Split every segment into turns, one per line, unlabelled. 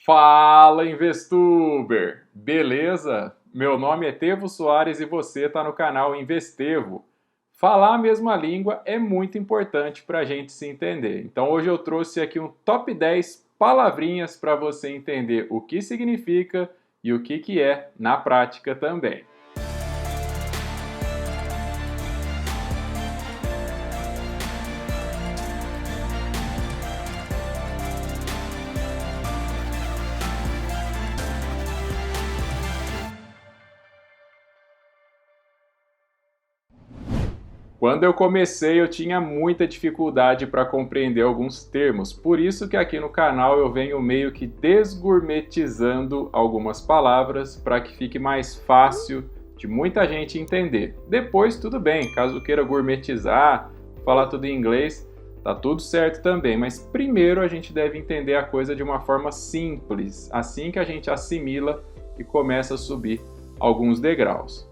Fala, Investuber! Beleza? Meu nome é Tevo Soares e você está no canal Investevo. Falar a mesma língua é muito importante para a gente se entender. Então hoje eu trouxe aqui um top 10 palavrinhas para você entender o que significa e o que é na prática também. Quando eu comecei, eu tinha muita dificuldade para compreender alguns termos, por isso que aqui no canal eu venho meio que desgourmetizando algumas palavras para que fique mais fácil de muita gente entender. Depois, tudo bem, caso queira gourmetizar, falar tudo em inglês, tá tudo certo também, mas primeiro a gente deve entender a coisa de uma forma simples, assim que a gente assimila e começa a subir alguns degraus.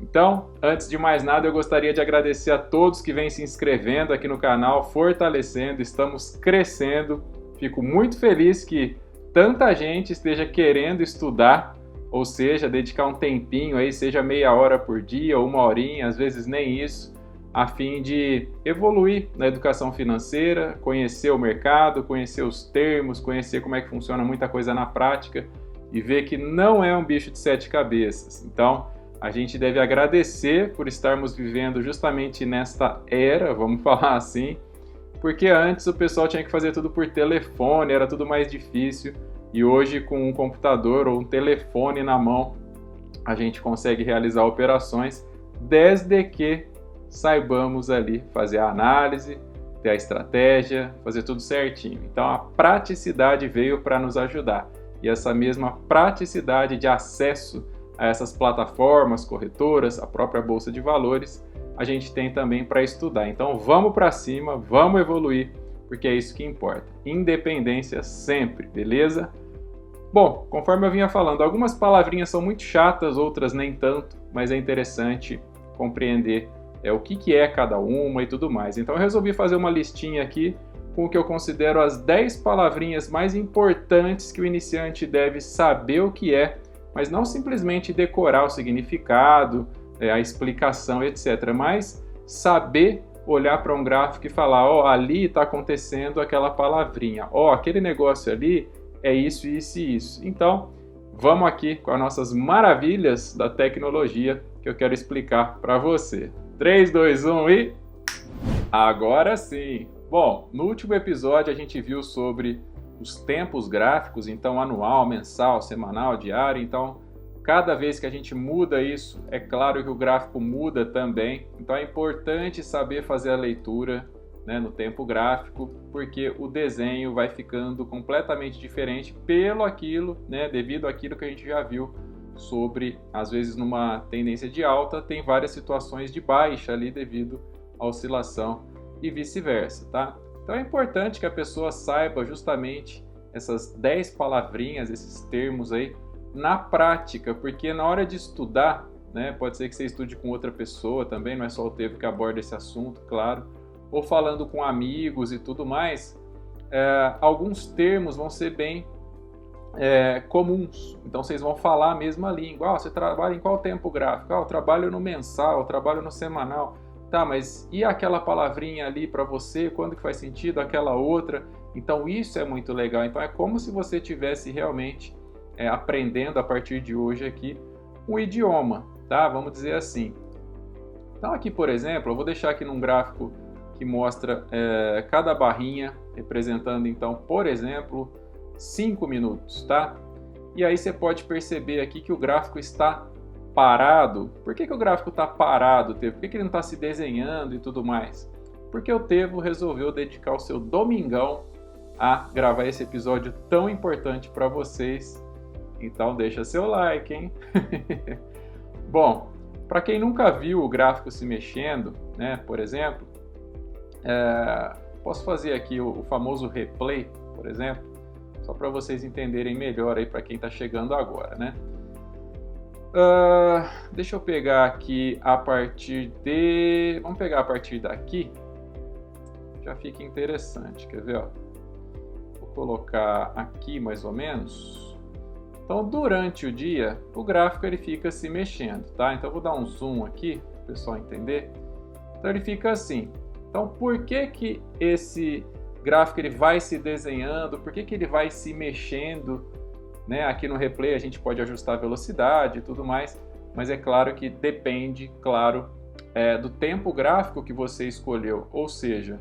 Então, antes de mais nada, eu gostaria de agradecer a todos que vêm se inscrevendo aqui no canal, fortalecendo, estamos crescendo. Fico muito feliz que tanta gente esteja querendo estudar, ou seja, dedicar um tempinho aí, seja meia hora por dia ou uma horinha, às vezes nem isso, a fim de evoluir na educação financeira, conhecer o mercado, conhecer os termos, conhecer como é que funciona muita coisa na prática e ver que não é um bicho de sete cabeças. Então, a gente deve agradecer por estarmos vivendo justamente nesta era, vamos falar assim, porque antes o pessoal tinha que fazer tudo por telefone, era tudo mais difícil, e hoje com um computador ou um telefone na mão, a gente consegue realizar operações desde que saibamos ali fazer a análise, ter a estratégia, fazer tudo certinho. Então a praticidade veio para nos ajudar, e essa mesma praticidade de acesso a essas plataformas, corretoras, a própria Bolsa de Valores, a gente tem também para estudar. Então vamos para cima, vamos evoluir, porque é isso que importa. Independência sempre, beleza? Bom, conforme eu vinha falando, algumas palavrinhas são muito chatas, outras nem tanto, mas é interessante compreender o que é cada uma e tudo mais. Então eu resolvi fazer uma listinha aqui com o que eu considero as 10 palavrinhas mais importantes que o iniciante deve saber o que é, mas não simplesmente decorar o significado, a explicação, etc. Mas saber olhar para um gráfico e falar, ó, ali está acontecendo aquela palavrinha, ó, aquele negócio ali é isso, isso e isso. Então, vamos aqui com as nossas maravilhas da tecnologia que eu quero explicar para você. 3, 2, 1 e... Agora sim! Bom, no último episódio a gente viu sobre os tempos gráficos, então anual, mensal, semanal, diário, então cada vez que a gente muda isso, é claro que o gráfico muda também, então é importante saber fazer a leitura, né, no tempo gráfico, porque o desenho vai ficando completamente diferente devido àquilo que a gente já viu sobre, às vezes numa tendência de alta, tem várias situações de baixa ali devido à oscilação e vice-versa, tá? Então é importante que a pessoa saiba justamente essas 10 palavrinhas, esses termos aí, na prática, porque na hora de estudar, né, pode ser que você estude com outra pessoa também, não é só o Tevo que aborda esse assunto, claro, ou falando com amigos e tudo mais, alguns termos vão ser bem comuns, então vocês vão falar a mesma língua. Você trabalha em qual tempo gráfico? Eu trabalho no mensal, eu trabalho no semanal. Tá, mas e aquela palavrinha ali para você? Quando que faz sentido? Aquela outra? Então isso é muito legal. Então é como se você estivesse realmente aprendendo a partir de hoje aqui um idioma, tá? Vamos dizer assim. Então aqui, por exemplo, eu vou deixar aqui num gráfico que mostra cada barrinha representando, então, por exemplo, 5 minutos, tá? E aí você pode perceber aqui que o gráfico está parado. Por que o gráfico está parado, Tevo? Por que ele não está se desenhando e tudo mais? Porque o Tevo resolveu dedicar o seu domingão a gravar esse episódio tão importante para vocês. Então deixa seu like, hein? Bom, para quem nunca viu o gráfico se mexendo, né, por exemplo, posso fazer aqui o famoso replay, por exemplo, só para vocês entenderem melhor aí para quem está chegando agora, né? Deixa eu pegar aqui a partir de... Vamos pegar a partir daqui. Já fica interessante, quer ver? Ó? Vou colocar aqui mais ou menos. Então, durante o dia, o gráfico ele fica se mexendo, tá? Então, eu vou dar um zoom aqui para o pessoal entender. Então, ele fica assim. Então, por que que esse gráfico ele vai se desenhando? Por que que ele vai se mexendo? Né? Aqui no replay a gente pode ajustar a velocidade e tudo mais, mas é claro que depende, do tempo gráfico que você escolheu. Ou seja,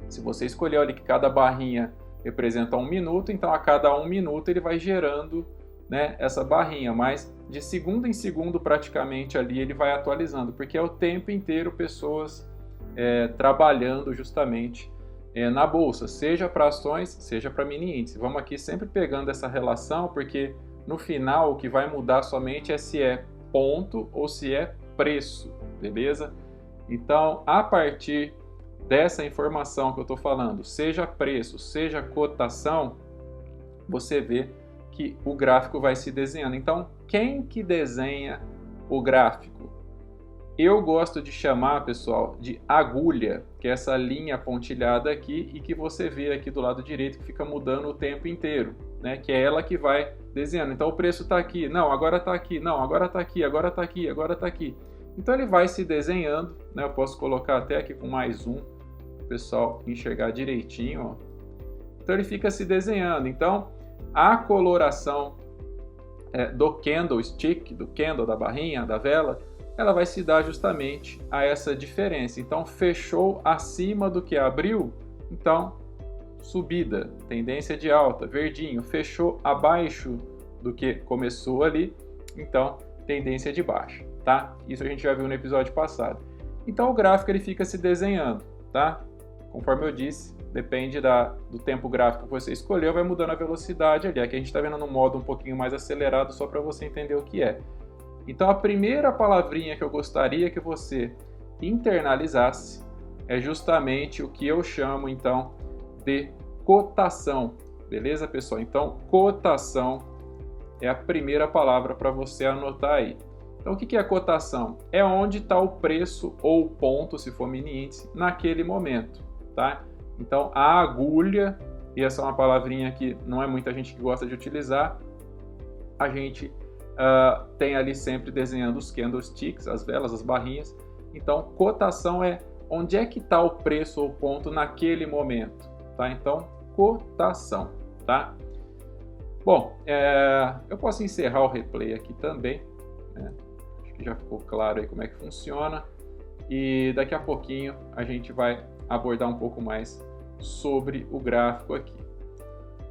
se você escolheu ali que cada barrinha representa 1 minuto, então a cada 1 minuto ele vai gerando, né, essa barrinha, mas de segundo em segundo praticamente ali ele vai atualizando, porque é o tempo inteiro pessoas trabalhando justamente na bolsa, seja para ações, seja para mini índice. Vamos aqui sempre pegando essa relação, porque no final o que vai mudar somente é se é ponto ou se é preço, beleza? Então, a partir dessa informação que eu estou falando, seja preço, seja cotação, você vê que o gráfico vai se desenhando. Então, quem que desenha o gráfico? Eu gosto de chamar, pessoal, de agulha, que é essa linha pontilhada aqui e que você vê aqui do lado direito que fica mudando o tempo inteiro, né? Que é ela que vai desenhando. Então o preço está aqui, não, agora está aqui, não, agora está aqui, agora está aqui, agora está aqui. Então ele vai se desenhando, né? Eu posso colocar até aqui com mais um, para o pessoal enxergar direitinho, ó. Então ele fica se desenhando. Então a coloração do candlestick, do candle, da barrinha, da vela, ela vai se dar justamente a essa diferença. Então, fechou acima do que abriu, então, subida, tendência de alta, verdinho. Fechou abaixo do que começou ali, então, tendência de baixa, tá? Isso a gente já viu no episódio passado. Então, o gráfico ele fica se desenhando, tá? Conforme eu disse, depende do tempo gráfico que você escolheu, vai mudando a velocidade ali. Aqui a gente está vendo no modo um pouquinho mais acelerado, só para você entender o que é. Então, a primeira palavrinha que eu gostaria que você internalizasse é justamente o que eu chamo, então, de cotação. Beleza, pessoal? Então, cotação é a primeira palavra para você anotar aí. Então, o que é a cotação? É onde está o preço ou o ponto, se for mini índice, naquele momento, tá? Então, a agulha, e essa é uma palavrinha que não é muita gente que gosta de utilizar, a gente tem ali sempre desenhando os candlesticks, as velas, as barrinhas. Então, cotação é onde é que está o preço ou ponto naquele momento, tá? Então, cotação, tá? Bom, eu posso encerrar o replay aqui também, né? Acho que já ficou claro aí como é que funciona. E daqui a pouquinho a gente vai abordar um pouco mais sobre o gráfico aqui.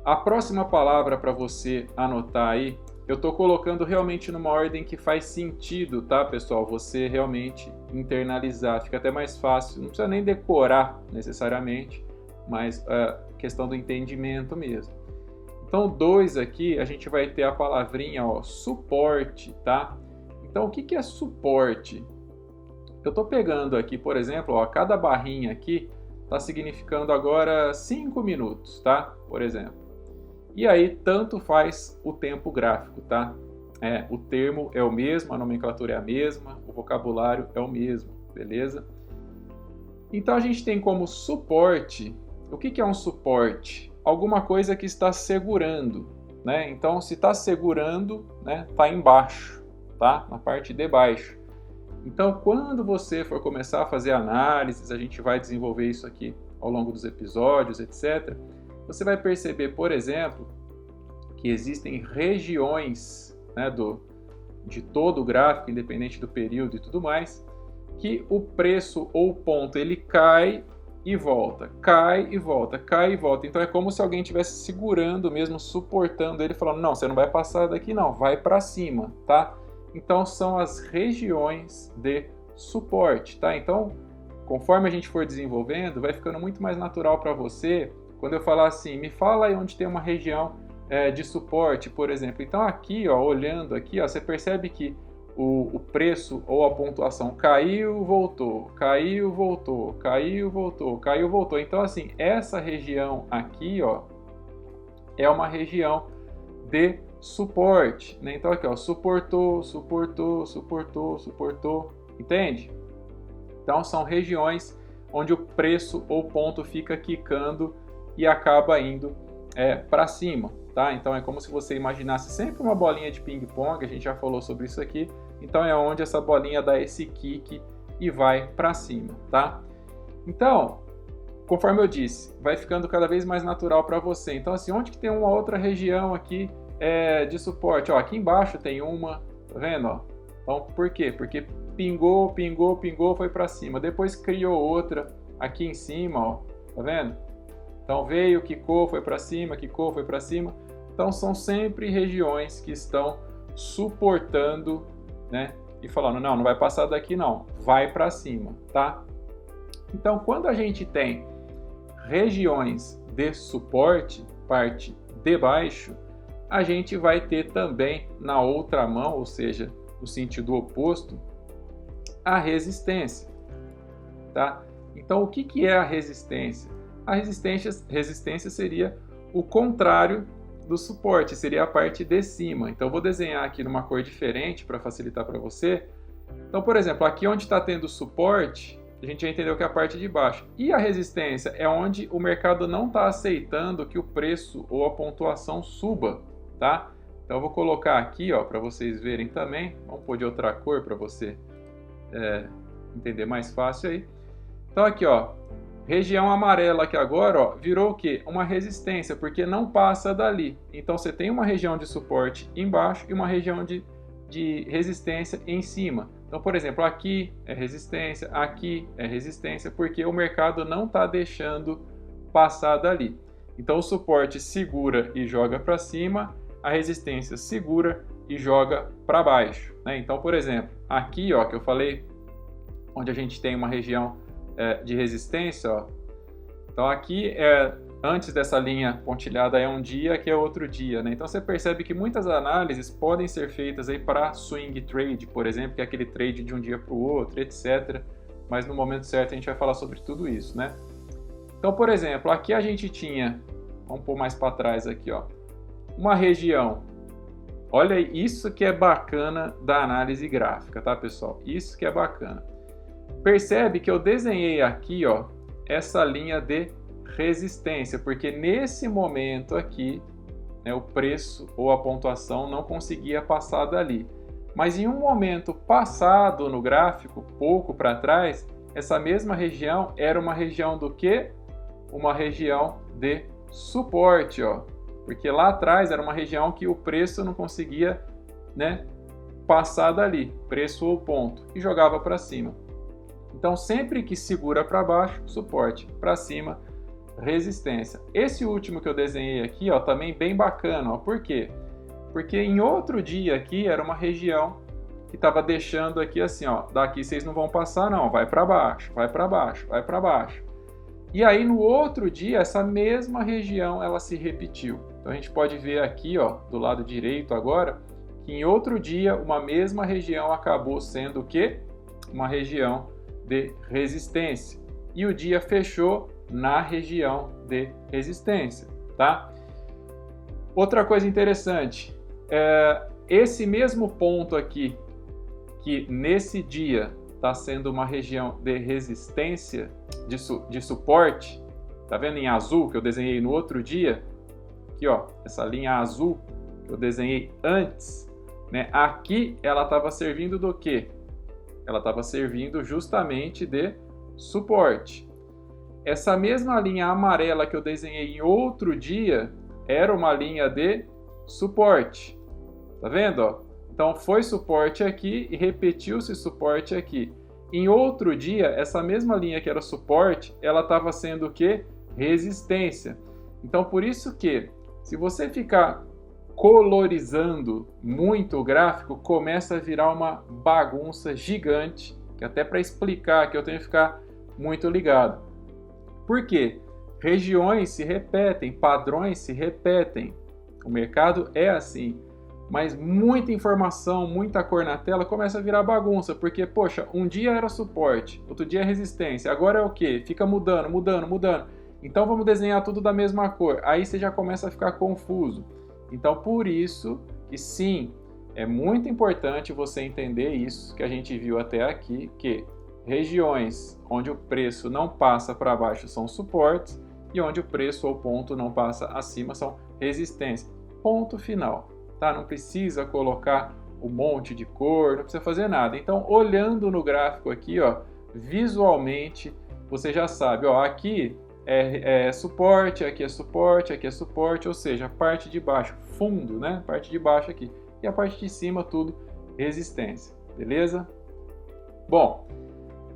A próxima palavra para você anotar aí, eu estou colocando realmente numa ordem que faz sentido, tá, pessoal? Você realmente internalizar, fica até mais fácil, não precisa nem decorar necessariamente, mas questão do entendimento mesmo. Então, 2 aqui, a gente vai ter a palavrinha, ó, suporte, tá? Então, o que é suporte? Eu estou pegando aqui, por exemplo, ó, cada barrinha aqui está significando agora 5 minutos, tá? Por exemplo. E aí, tanto faz o tempo gráfico, tá? O termo é o mesmo, a nomenclatura é a mesma, o vocabulário é o mesmo, beleza? Então, a gente tem como suporte, o que é um suporte? Alguma coisa que está segurando, né? Então, se está segurando, né, está embaixo, tá? Na parte de baixo. Então, quando você for começar a fazer análises, a gente vai desenvolver isso aqui ao longo dos episódios, etc., você vai perceber, por exemplo, que existem regiões, né, de todo o gráfico, independente do período e tudo mais, que o preço ou o ponto ele cai e volta, cai e volta, cai e volta. Então é como se alguém estivesse segurando mesmo, suportando ele, falando, não, você não vai passar daqui não, vai para cima, tá? Então são as regiões de suporte, tá? Então, conforme a gente for desenvolvendo, vai ficando muito mais natural para você. Quando eu falar assim, me fala aí onde tem uma região de suporte, por exemplo. Então aqui, ó, olhando aqui, ó, você percebe que o preço ou a pontuação caiu, voltou, caiu, voltou, caiu, voltou, caiu, voltou. Então assim, essa região aqui, ó, é uma região de suporte, né? Então aqui, ó, suportou, suportou, suportou, suportou, entende? Então são regiões onde o preço ou ponto fica quicando e acaba indo para cima, tá? Então é como se você imaginasse sempre uma bolinha de ping-pong, a gente já falou sobre isso aqui. Então é onde essa bolinha dá esse kick e vai para cima, tá? Então, conforme eu disse, vai ficando cada vez mais natural para você. Então assim, onde que tem uma outra região aqui de suporte? Ó, aqui embaixo tem uma, tá vendo? Ó? Então por quê? Porque pingou, pingou, pingou, foi para cima. Depois criou outra aqui em cima, ó, tá vendo? Então veio, quicou, foi para cima, quicou, foi para cima. Então são sempre regiões que estão suportando, né? E falando, não vai passar daqui não, vai para cima, tá? Então quando a gente tem regiões de suporte, parte de baixo, a gente vai ter também na outra mão, ou seja, no sentido oposto, a resistência, tá? Então o que é a resistência? A resistência seria o contrário do suporte, seria a parte de cima. Então, eu vou desenhar aqui numa cor diferente para facilitar para você. Então, por exemplo, aqui onde está tendo suporte, a gente já entendeu que é a parte de baixo. E a resistência é onde o mercado não está aceitando que o preço ou a pontuação suba, tá? Então, eu vou colocar aqui, ó, para vocês verem também. Vamos pôr de outra cor para você entender mais fácil aí. Então, aqui, ó. Região amarela aqui agora, ó, virou o quê? Uma resistência, porque não passa dali. Então você tem uma região de suporte embaixo e uma região de resistência em cima. Então, por exemplo, aqui é resistência, porque o mercado não está deixando passar dali. Então o suporte segura e joga para cima, a resistência segura e joga para baixo, né? Então, por exemplo, aqui, ó, que eu falei, onde a gente tem uma região de resistência, ó. Então aqui antes dessa linha pontilhada é um dia, que é outro dia, né? Então você percebe que muitas análises podem ser feitas aí para swing trade, por exemplo, que é aquele trade de um dia para o outro, etc. Mas no momento certo a gente vai falar sobre tudo isso, né? Então, por exemplo, aqui a gente tinha, vamos pôr mais para trás aqui, ó, uma região. Olha isso que é bacana da análise gráfica, tá, pessoal? Isso que é bacana. Percebe que eu desenhei aqui, ó, essa linha de resistência, porque nesse momento aqui, né, o preço ou a pontuação não conseguia passar dali. Mas em um momento passado no gráfico, pouco para trás, essa mesma região era uma região do quê? Uma região de suporte, ó. Porque lá atrás era uma região que o preço não conseguia, né, passar dali, preço ou ponto, e jogava para cima. Então, sempre que segura para baixo, suporte, para cima, resistência. Esse último que eu desenhei aqui, ó, também bem bacana, ó. Por quê? Porque em outro dia aqui era uma região que estava deixando aqui assim, ó, daqui vocês não vão passar não, vai para baixo, vai para baixo, vai para baixo. E aí no outro dia essa mesma região ela se repetiu. Então a gente pode ver aqui, ó, do lado direito agora, que em outro dia uma mesma região acabou sendo o quê? Uma região de resistência, e o dia fechou na região de resistência, tá? Outra coisa interessante, esse mesmo ponto aqui, que nesse dia está sendo uma região de resistência, de suporte, tá vendo em azul que eu desenhei no outro dia? Aqui, ó, essa linha azul que eu desenhei antes, né? Aqui ela estava servindo do quê? Ela estava servindo justamente de suporte. Essa mesma linha amarela que eu desenhei em outro dia era uma linha de suporte. Tá vendo? Ó? Então foi suporte aqui e repetiu-se suporte aqui. Em outro dia, essa mesma linha que era suporte, ela estava sendo o quê? Resistência. Então por isso que, se você ficar colorizando muito o gráfico, começa a virar uma bagunça gigante, que até para explicar aqui eu tenho que ficar muito ligado. Por quê? Regiões se repetem, padrões se repetem. O mercado é assim. Mas muita informação, muita cor na tela começa a virar bagunça, porque, poxa, um dia era suporte, outro dia é resistência, agora é o quê? Fica mudando, mudando, mudando. Então vamos desenhar tudo da mesma cor. Aí você já começa a ficar confuso. Então, por isso que sim, é muito importante você entender isso que a gente viu até aqui, que regiões onde o preço não passa para baixo são suportes e onde o preço ou ponto não passa acima são resistência. Ponto final, tá? Não precisa colocar um monte de cor, não precisa fazer nada. Então, olhando no gráfico aqui, ó, visualmente, você já sabe, ó, aqui é suporte, aqui é suporte, aqui é suporte, ou seja, a parte de baixo, fundo, né? Parte de baixo aqui. E a parte de cima, tudo resistência, beleza? Bom,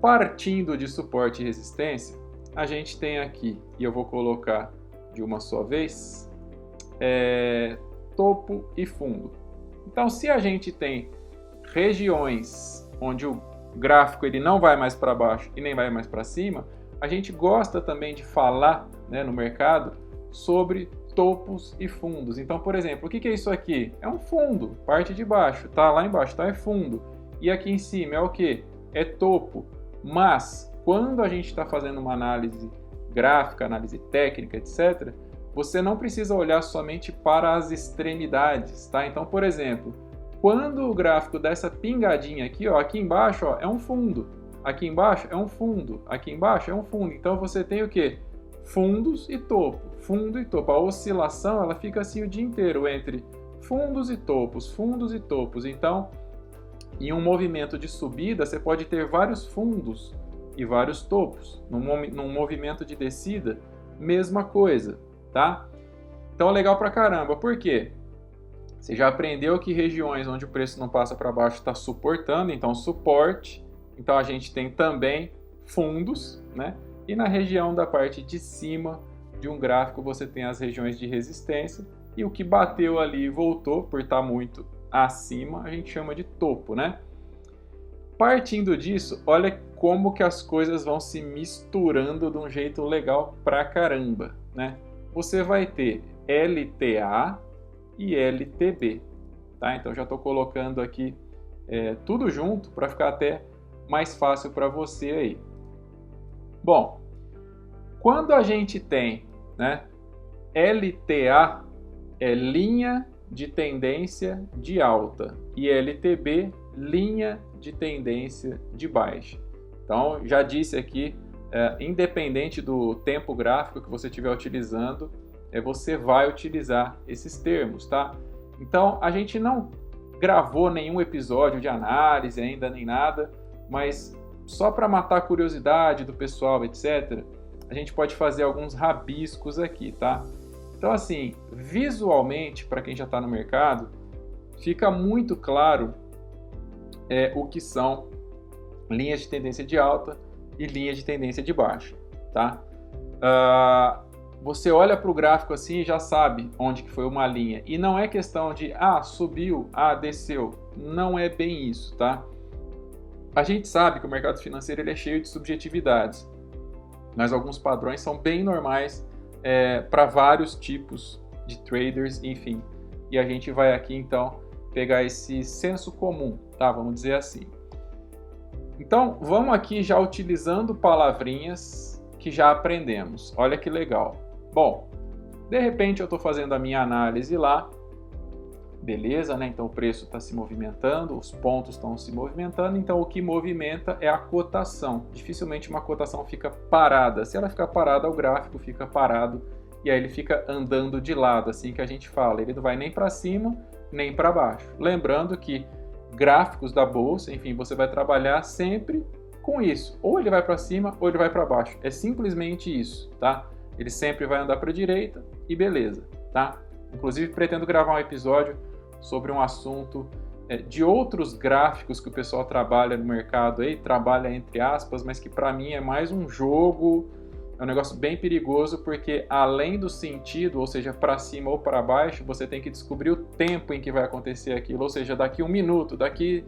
partindo de suporte e resistência, a gente tem aqui, e eu vou colocar de uma só vez, topo e fundo. Então, se a gente tem regiões onde o gráfico ele não vai mais para baixo e nem vai mais para cima, a gente gosta também de falar, né, no mercado sobre topos e fundos. Então, por exemplo, o que é isso aqui? É um fundo, parte de baixo, tá lá embaixo, tá? É fundo. E aqui em cima é o que? É topo. Mas, quando a gente está fazendo uma análise gráfica, análise técnica, etc., você não precisa olhar somente para as extremidades, tá? Então, por exemplo, quando o gráfico dá essa pingadinha aqui, ó, aqui embaixo, ó, é um fundo. Aqui embaixo é um fundo. Aqui embaixo é um fundo. Então, você tem o quê? Fundos e topo. Fundo e topo. A oscilação, ela fica assim o dia inteiro entre fundos e topos, fundos e topos. Então, em um movimento de subida, você pode ter vários fundos e vários topos. Num movimento de descida, mesma coisa, tá? Então, é legal pra caramba. Por quê? Você já aprendeu que regiões onde o preço não passa para baixo está suportando, então suporte. Então, a gente tem também fundos, né? E na região da parte de cima de um gráfico, você tem as regiões de resistência. E o que bateu ali e voltou, por estar muito acima, a gente chama de topo, né? Partindo disso, olha como que as coisas vão se misturando de um jeito legal pra caramba, né? Você vai ter LTA e LTB, tá? Então já estou colocando aqui tudo junto para ficar até mais fácil para você aí. Bom, quando a gente tem, né, LTA é linha de tendência de alta e LTB linha de tendência de baixa. Então, já disse aqui, independente do tempo gráfico que você estiver utilizando, você vai utilizar esses termos, tá? Então, a gente não gravou nenhum episódio de análise ainda, nem nada, mas só para matar a curiosidade do pessoal, etc., a gente pode fazer alguns rabiscos aqui, tá? Então, assim, visualmente, para quem já está no mercado, fica muito claro o que são linhas de tendência de alta e linhas de tendência de baixa, tá? Você olha para o gráfico assim e já sabe onde que foi uma linha. E não é questão de, subiu, desceu. Não é bem isso, tá? A gente sabe que o mercado financeiro ele é cheio de subjetividades, mas alguns padrões são bem normais para vários tipos de traders, enfim. E a gente vai aqui, então, pegar esse senso comum, tá? Vamos dizer assim. Então, vamos aqui já utilizando palavrinhas que já aprendemos. Olha que legal. Bom, de repente eu estou fazendo a minha análise lá, beleza, né? Então o preço está se movimentando, os pontos estão se movimentando, então o que movimenta é a cotação. Dificilmente uma cotação fica parada. Se ela ficar parada, o gráfico fica parado e aí ele fica andando de lado, assim que a gente fala. Ele não vai nem para cima, nem para baixo. Lembrando que gráficos da bolsa, enfim, você vai trabalhar sempre com isso. Ou ele vai para cima ou ele vai para baixo. É simplesmente isso, tá? Ele sempre vai andar para a direita e beleza, tá? Inclusive, pretendo gravar um episódio sobre um assunto de outros gráficos que o pessoal trabalha no mercado aí, trabalha entre aspas, mas que para mim é mais um jogo, é um negócio bem perigoso, porque além do sentido, ou seja, para cima ou para baixo, você tem que descobrir o tempo em que vai acontecer aquilo, ou seja, daqui 1 minuto, daqui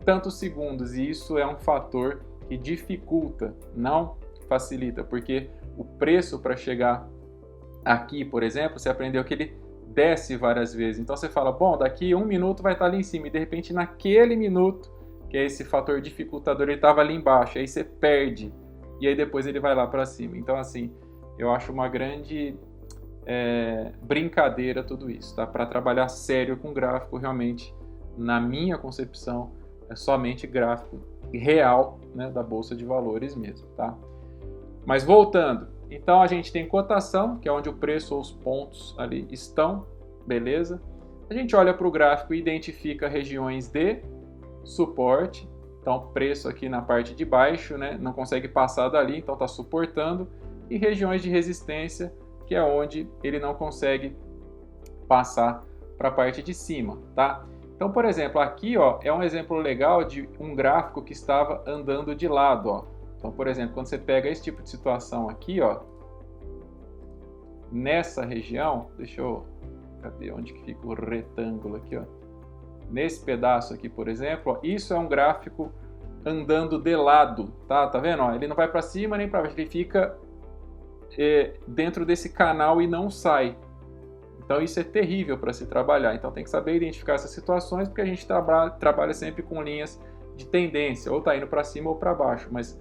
tantos segundos, e isso é um fator que dificulta, não facilita, porque o preço para chegar aqui, por exemplo, você aprendeu que ele desce várias vezes. Então você fala, bom, daqui 1 minuto vai estar ali em cima. E de repente, naquele minuto, que é esse fator dificultador, ele estava ali embaixo. Aí você perde. E aí depois ele vai lá para cima. Então, assim, eu acho uma grande brincadeira tudo isso, tá? Para trabalhar sério com gráfico, realmente, na minha concepção, é somente gráfico real, né, da Bolsa de Valores mesmo, tá? Mas voltando, Então a gente tem cotação, que é onde o preço ou os pontos ali estão, beleza? A gente olha para o gráfico e identifica regiões de suporte. Então preço aqui na parte de baixo, né? Não consegue passar dali, então está suportando. E regiões de resistência, que é onde ele não consegue passar para a parte de cima, tá? Então, por exemplo, aqui ó, é um exemplo legal de um gráfico que estava andando de lado, ó. Então, por exemplo, quando você pega esse tipo de situação aqui, ó, nessa região, deixa eu... Cadê? Onde que fica o retângulo aqui, ó? Nesse pedaço aqui, por exemplo, ó, isso é um gráfico andando de lado, tá? Tá vendo? Ó, ele não vai para cima nem para baixo, ele fica dentro desse canal e não sai. Então isso é terrível para se trabalhar. Então tem que saber identificar essas situações, porque a gente trabalha sempre com linhas de tendência, ou tá indo para cima ou para baixo, mas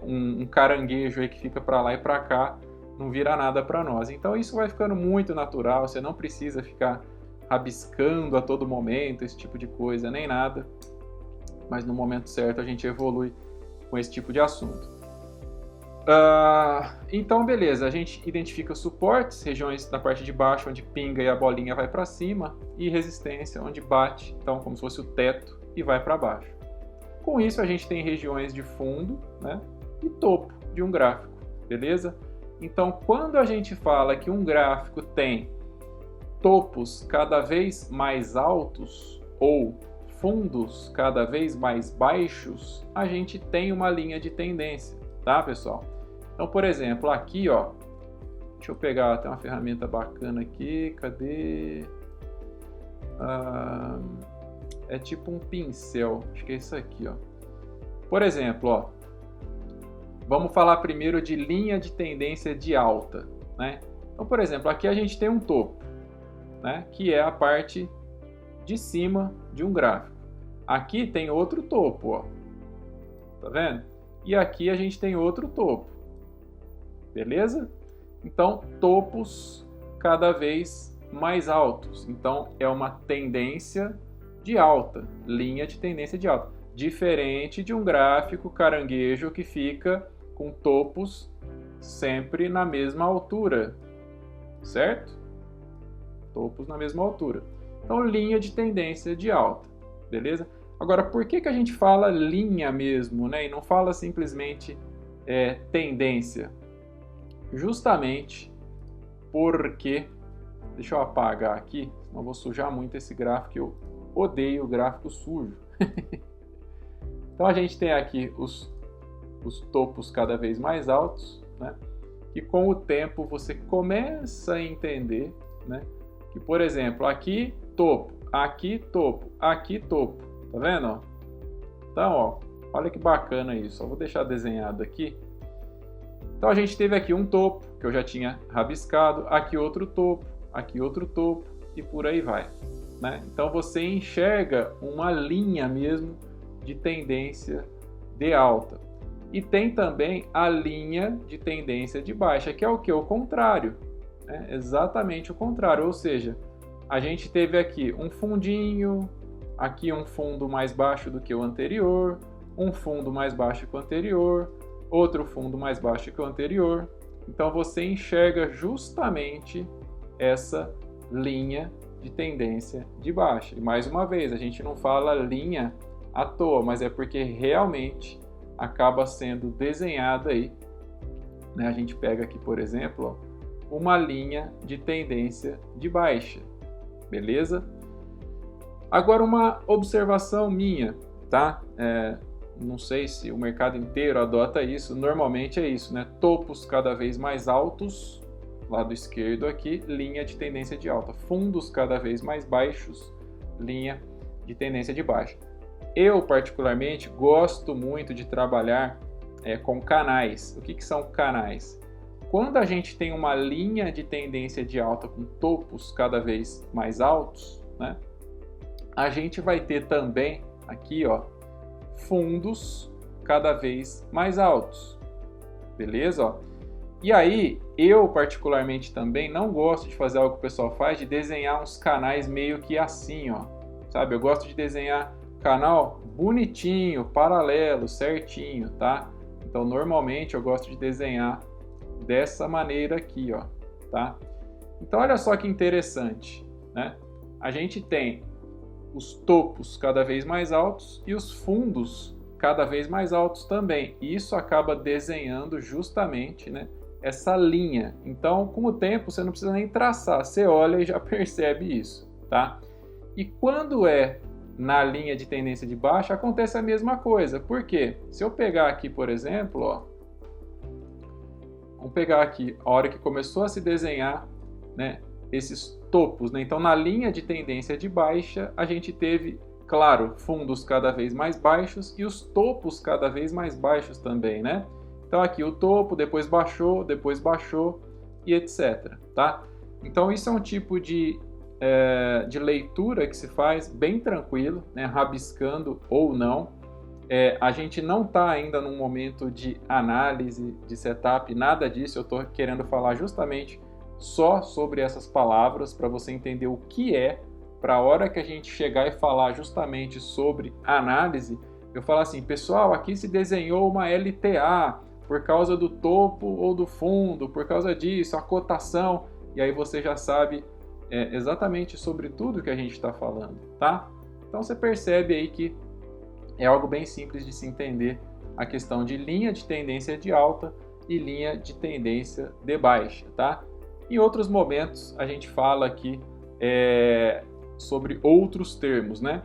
um caranguejo aí que fica para lá e para cá não vira nada para nós. Então isso vai ficando muito natural, você não precisa ficar rabiscando a todo momento esse tipo de coisa, nem nada, mas no momento certo a gente evolui com esse tipo de assunto. Então beleza, a gente identifica suportes, regiões na parte de baixo onde pinga e a bolinha vai para cima, e resistência onde bate, então como se fosse o teto e vai para baixo. Com isso a gente tem regiões de fundo, né, e topo de um gráfico, beleza? Então quando a gente fala que um gráfico tem topos cada vez mais altos ou fundos cada vez mais baixos, a gente tem uma linha de tendência, tá, pessoal? Então, por exemplo, aqui, ó, deixa eu pegar até uma ferramenta bacana aqui, cadê? É tipo um pincel, acho que é isso aqui, ó. Por exemplo, ó, vamos falar primeiro de linha de tendência de alta, né? Então, por exemplo, aqui a gente tem um topo, né, que é a parte de cima de um gráfico. Aqui tem outro topo, ó, tá vendo? E aqui a gente tem outro topo. Beleza? Então, topos cada vez mais altos. Então, é uma tendência de alta, linha de tendência de alta. Diferente de um gráfico caranguejo que fica com topos sempre na mesma altura, certo? Topos na mesma altura. Então, linha de tendência de alta, beleza? Agora, por que a gente fala linha mesmo, né? E não fala simplesmente tendência? Justamente porque, deixa eu apagar aqui, senão eu vou sujar muito esse gráfico, eu odeio o gráfico sujo. Então a gente tem aqui os topos cada vez mais altos, né? E com o tempo você começa a entender, né, que, por exemplo, aqui topo, aqui topo, aqui topo, tá vendo? Então, ó, olha que bacana isso, eu vou deixar desenhado aqui. Então a gente teve aqui um topo, que eu já tinha rabiscado, aqui outro topo e por aí vai, né? Então você enxerga uma linha mesmo de tendência de alta. E tem também a linha de tendência de baixa, que é o que? O contrário, né? Exatamente o contrário, ou seja, a gente teve aqui um fundinho, aqui um fundo mais baixo do que o anterior, um fundo mais baixo que o anterior, outro fundo mais baixo que o anterior. Então você enxerga justamente essa linha de tendência de baixa. E mais uma vez, a gente não fala linha à toa, mas é porque realmente acaba sendo desenhada aí, né? A gente pega aqui, por exemplo, ó, uma linha de tendência de baixa, beleza? Agora uma observação minha, tá? Não sei se o mercado inteiro adota isso, normalmente é isso, né? Topos cada vez mais altos, lado esquerdo aqui, linha de tendência de alta. Fundos cada vez mais baixos, linha de tendência de baixa. Eu, particularmente, gosto muito de trabalhar com canais. O que são canais? Quando a gente tem uma linha de tendência de alta com topos cada vez mais altos, né, a gente vai ter também aqui, ó, fundos cada vez mais altos, beleza? Ó. E aí, eu particularmente também não gosto de fazer algo que o pessoal faz, de desenhar uns canais meio que assim, ó, sabe? Eu gosto de desenhar canal bonitinho, paralelo, certinho, tá? Então, normalmente eu gosto de desenhar dessa maneira aqui, ó, tá? Então olha só que interessante, né? A gente tem os topos cada vez mais altos e os fundos cada vez mais altos também. E isso acaba desenhando justamente, né, essa linha. Então, com o tempo, você não precisa nem traçar, você olha e já percebe isso, tá? E quando é na linha de tendência de baixa, acontece a mesma coisa. Por quê? Se eu pegar aqui, por exemplo, ó, vamos pegar aqui a hora que começou a se desenhar, né, esses topos, né? Então, na linha de tendência de baixa, a gente teve, claro, fundos cada vez mais baixos e os topos cada vez mais baixos também, né? Então, aqui o topo, depois baixou e etc, tá? Então, isso é um tipo de leitura que se faz bem tranquilo, né? Rabiscando ou não. A gente não está ainda num momento de análise, de setup, nada disso. Eu estou querendo falar justamente só sobre essas palavras para você entender o que é, para a hora que a gente chegar e falar justamente sobre análise, eu falo assim, pessoal, aqui se desenhou uma LTA por causa do topo ou do fundo, por causa disso, a cotação, e aí você já sabe exatamente sobre tudo que a gente está falando, tá? Então você percebe aí que é algo bem simples de se entender a questão de linha de tendência de alta e linha de tendência de baixa, tá? Em outros momentos, a gente fala aqui sobre outros termos, né?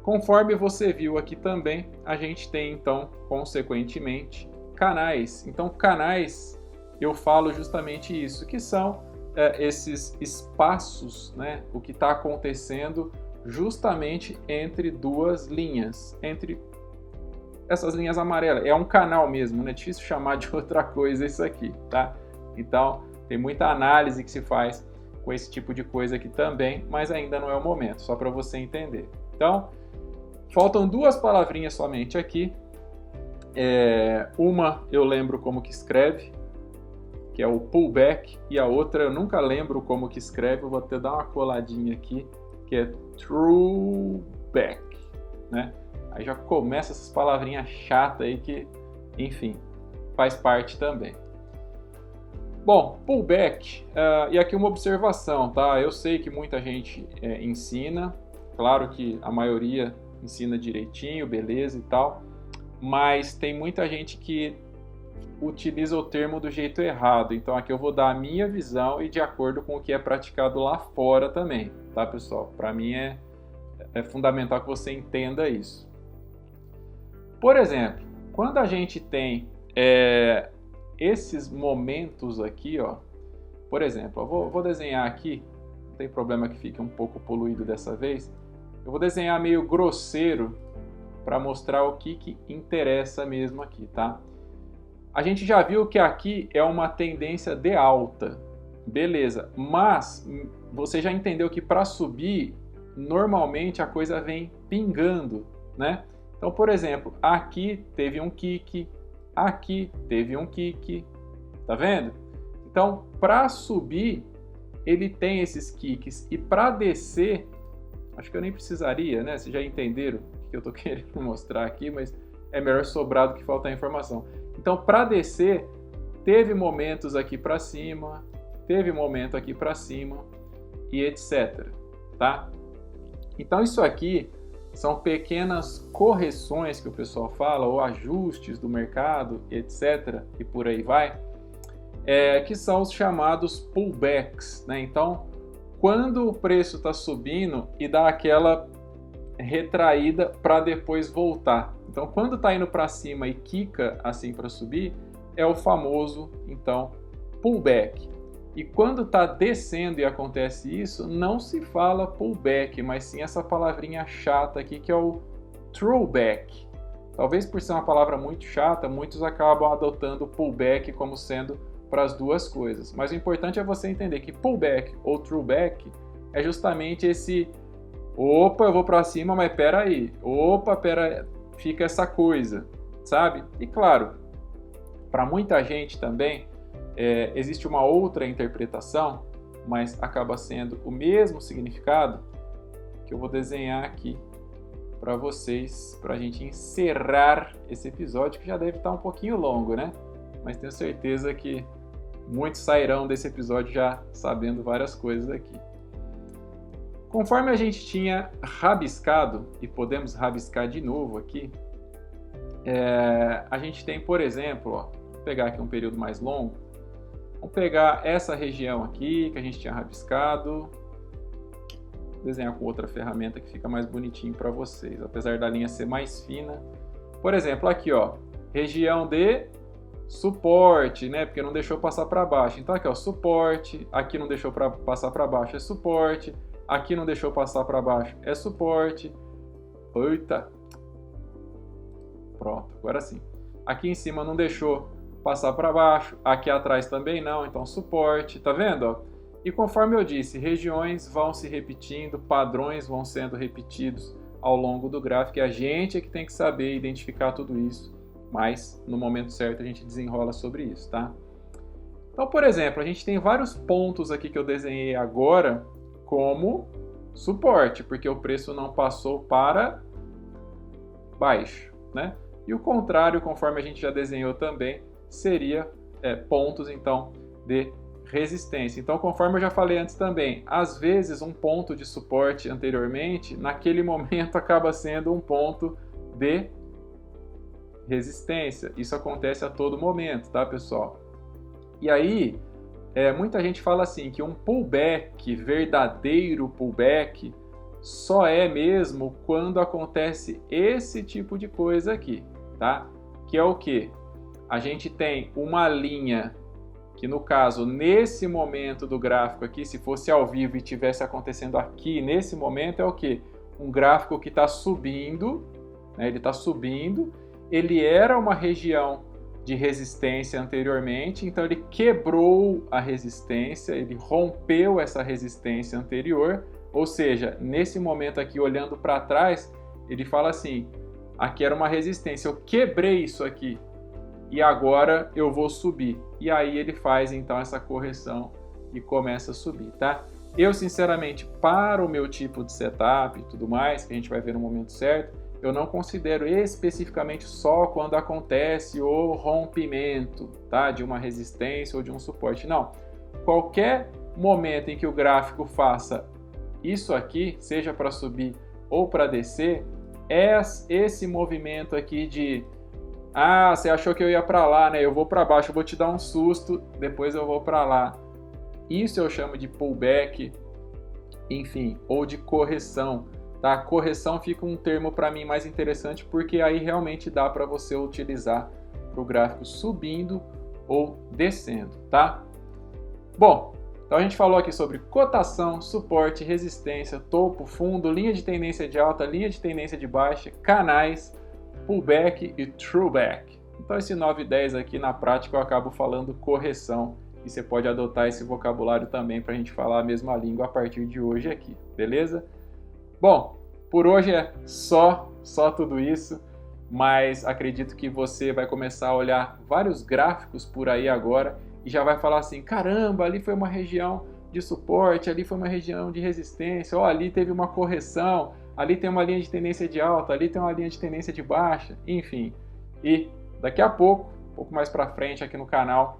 Conforme você viu aqui também, a gente tem, então, consequentemente, canais. Então, canais, eu falo justamente isso, que são esses espaços, né? O que está acontecendo justamente entre duas linhas, entre essas linhas amarelas. É um canal mesmo, não é difícil chamar de outra coisa isso aqui, tá? Então, tem muita análise que se faz com esse tipo de coisa aqui também, mas ainda não é o momento, só para você entender. Então, faltam duas palavrinhas somente aqui. Uma eu lembro como que escreve, que é o pullback, e a outra eu nunca lembro como que escreve, eu vou até dar uma coladinha aqui, que é throwback, né? Aí já começa essas palavrinhas chatas aí que, enfim, faz parte também. Bom, pullback, e aqui uma observação, tá? Eu sei que muita gente ensina, claro que a maioria ensina direitinho, beleza e tal, mas tem muita gente que utiliza o termo do jeito errado. Então aqui eu vou dar a minha visão e de acordo com o que é praticado lá fora também, tá, pessoal? Para mim é fundamental que você entenda isso. Por exemplo, quando a gente tem esses momentos aqui, ó, por exemplo, eu vou desenhar aqui, não tem problema que fique um pouco poluído dessa vez, eu vou desenhar meio grosseiro para mostrar o que interessa mesmo aqui, tá? A gente já viu que aqui é uma tendência de alta, beleza, mas você já entendeu que para subir, normalmente a coisa vem pingando, né? Então, por exemplo, aqui teve um kick, aqui teve um kick, tá vendo? Então, para subir, ele tem esses kicks, e para descer, acho que eu nem precisaria, né? Vocês já entenderam o que eu tô querendo mostrar aqui, mas é melhor sobrar do que faltar informação. Então, para descer, teve momentos aqui para cima, teve momento aqui para cima e etc, tá? Então, isso aqui são pequenas correções que o pessoal fala, ou ajustes do mercado, etc, e por aí vai, que são os chamados pullbacks, né? Então, quando o preço está subindo e dá aquela retraída para depois voltar. Então, quando está indo para cima e quica assim para subir, é o famoso, então, pullback. E quando está descendo e acontece isso, não se fala pullback, mas sim essa palavrinha chata aqui que é o throwback. Talvez por ser uma palavra muito chata, muitos acabam adotando pullback como sendo para as duas coisas. Mas o importante é você entender que pullback ou throwback é justamente esse opa, eu vou para cima, mas pera aí. Opa, pera, fica essa coisa, sabe? E claro, para muita gente também existe uma outra interpretação, mas acaba sendo o mesmo significado que eu vou desenhar aqui para vocês, para a gente encerrar esse episódio, que já deve estar um pouquinho longo, né? Mas tenho certeza que muitos sairão desse episódio já sabendo várias coisas aqui. Conforme a gente tinha rabiscado, e podemos rabiscar de novo aqui, a gente tem, por exemplo, ó, vou pegar aqui um período mais longo, vamos pegar essa região aqui que a gente tinha rabiscado, desenhar com outra ferramenta que fica mais bonitinho para vocês, apesar da linha ser mais fina. Por exemplo, aqui, ó, região de suporte, né? Porque não deixou passar para baixo. Então aqui, ó, suporte, aqui não deixou passar para baixo, é suporte, aqui não deixou passar para baixo, é suporte. Eita! Pronto, agora sim. Aqui em cima não deixou passar para baixo, aqui atrás também não, então suporte, tá vendo, ó? E conforme eu disse, regiões vão se repetindo, padrões vão sendo repetidos ao longo do gráfico, e a gente é que tem que saber identificar tudo isso, mas no momento certo a gente desenrola sobre isso, tá? Então, por exemplo, a gente tem vários pontos aqui que eu desenhei agora como suporte, porque o preço não passou para baixo, né? E o contrário, conforme a gente já desenhou também, seria pontos, então, de resistência. Então, conforme eu já falei antes também, às vezes um ponto de suporte anteriormente, naquele momento acaba sendo um ponto de resistência. Isso acontece a todo momento, tá, pessoal? E aí, muita gente fala assim, que um pullback, verdadeiro pullback, só é mesmo quando acontece esse tipo de coisa aqui, tá? Que é o quê? A gente tem uma linha que, no caso, nesse momento do gráfico aqui, se fosse ao vivo e tivesse acontecendo aqui, nesse momento, é o quê? Um gráfico que está subindo, né? Ele está subindo, ele era uma região de resistência anteriormente, então ele quebrou a resistência, ele rompeu essa resistência anterior, ou seja, nesse momento aqui, olhando para trás, ele fala assim, aqui era uma resistência, eu quebrei isso aqui, e agora eu vou subir. E aí ele faz então essa correção e começa a subir, tá? Eu, sinceramente, para o meu tipo de setup e tudo mais, que a gente vai ver no momento certo, eu não considero especificamente só quando acontece o rompimento, tá? De uma resistência ou de um suporte. Não. Qualquer momento em que o gráfico faça isso aqui, seja para subir ou para descer, é esse movimento aqui de você achou que eu ia para lá, né? Eu vou para baixo, eu vou te dar um susto, depois eu vou para lá. Isso eu chamo de pullback, enfim, ou de correção, tá? Correção fica um termo para mim mais interessante, porque aí realmente dá para você utilizar para o gráfico subindo ou descendo, tá? Bom, então a gente falou aqui sobre cotação, suporte, resistência, topo, fundo, linha de tendência de alta, linha de tendência de baixa, canais, pullback e trueback. Então esse 9 e 10 aqui na prática eu acabo falando correção e você pode adotar esse vocabulário também para a gente falar a mesma língua a partir de hoje aqui, beleza? Bom, por hoje é só tudo isso, mas acredito que você vai começar a olhar vários gráficos por aí agora e já vai falar assim, caramba, ali foi uma região de suporte, ali foi uma região de resistência, ali teve uma correção, ali tem uma linha de tendência de alta, ali tem uma linha de tendência de baixa, enfim. E daqui a pouco, um pouco mais para frente aqui no canal,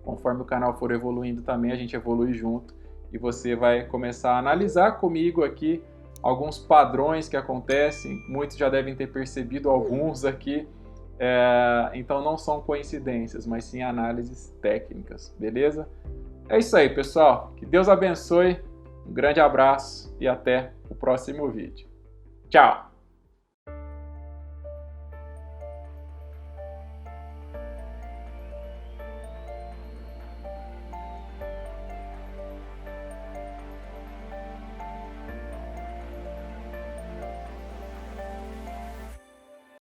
conforme o canal for evoluindo também, a gente evolui junto e você vai começar a analisar comigo aqui alguns padrões que acontecem, muitos já devem ter percebido alguns aqui, então não são coincidências, mas sim análises técnicas, beleza? É isso aí, pessoal. Que Deus abençoe, um grande abraço e até o próximo vídeo. Tchau!